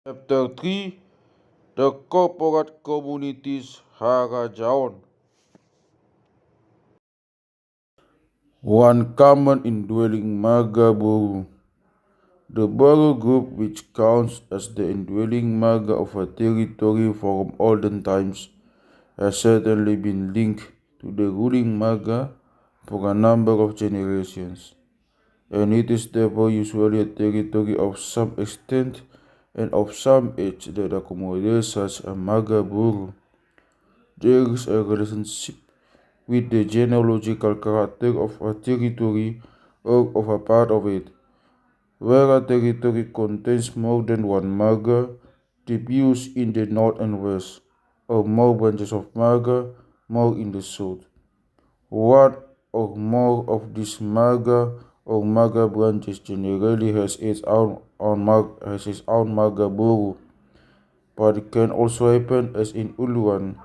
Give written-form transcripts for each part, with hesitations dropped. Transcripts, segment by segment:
Chapter 3, The Corporate Communities Haradjaon. One common indwelling Marga Boru. The Boru group, which counts as the indwelling Marga of a territory from olden times, has certainly been linked to the ruling Marga for a number of generations, and it is therefore usually a territory of some extent and of some age that accommodates such a Marga Boru. There is a relationship with the genealogical character of a territory or of a part of it. Where a territory contains more than one Marga, tribes in the north and west, or more branches of Marga, more in the south. One or more of these Marga or Marga branches generally has its own Marga Boru, but it can also happen, as in Uluan,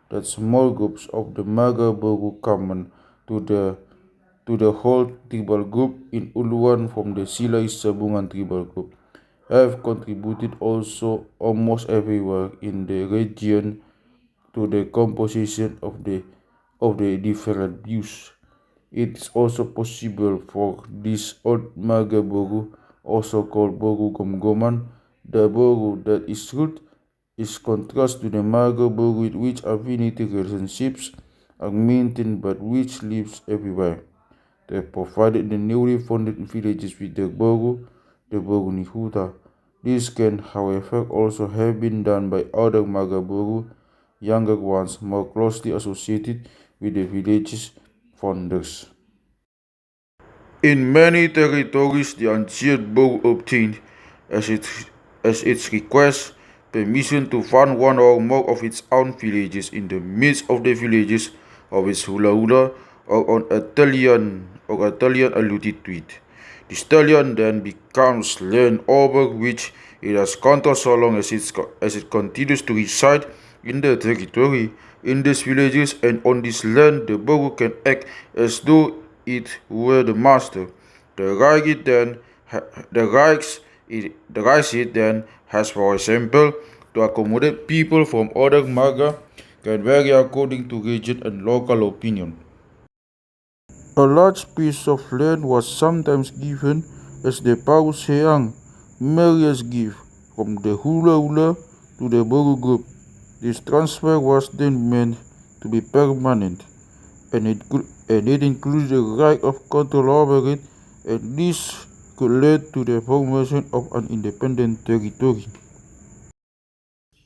that small groups of the Marga Boru common to the whole tribal group in Uluan from the Silai Sabungan tribal group have contributed also almost everywhere in the region to the composition of the different views. It is also possible for this old Marga Boru, also called Boru Gomgoman, the Boru that is root, is contrast to the Marga Boru with which affinity relationships are maintained but which lives everywhere. They provided the newly founded villages with the Boru ni Huta. This can, however, also have been done by other Marga Boru, younger ones more closely associated with the village's founders. In many territories, the ancient Boru obtained, as its request, permission to found one or more of its own villages in the midst of the villages of its hula or on a tallion alluded to it. This tallion then becomes land over which it has control so long as it continues to reside in the territory. In these villages and on this land, the Boru can act as though it were the master. The rights it then has, for example, to accommodate people from other Marga can vary according to region and local opinion. A large piece of land was sometimes given as the Haradjaon marriage gift from the hula to the Boru group. This transfer was then meant to be permanent, and it included the right of control over it, and this could lead to the formation of an independent territory.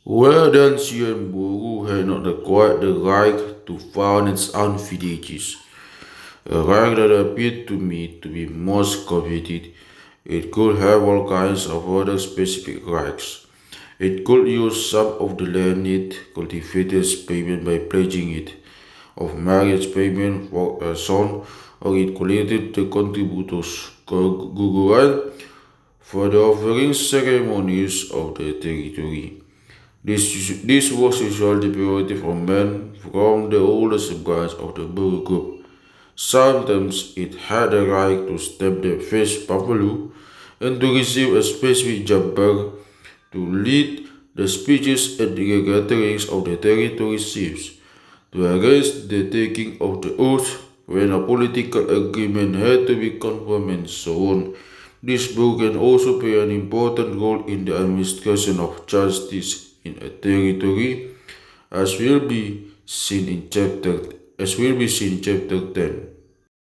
Where the ancient Boru had not acquired the right to found its own villages, a right that appeared to me to be most coveted, it could have all kinds of other specific rights. It could use some of the land it cultivated as payment by pledging it, of marriage payment for a son, or it collected the contributors guguran for the offering ceremonies of the territory. This was usually prerogative of men from the oldest branch of the Boru group. Sometimes it had the right to stamp the first papalu and to receive a specific jabbar to lead the speeches at the gatherings of the territory chiefs, to arrest the taking of the oath when a political agreement had to be confirmed, and so on. This book can also play an important role in the administration of justice in a territory, as will be seen in chapter 10.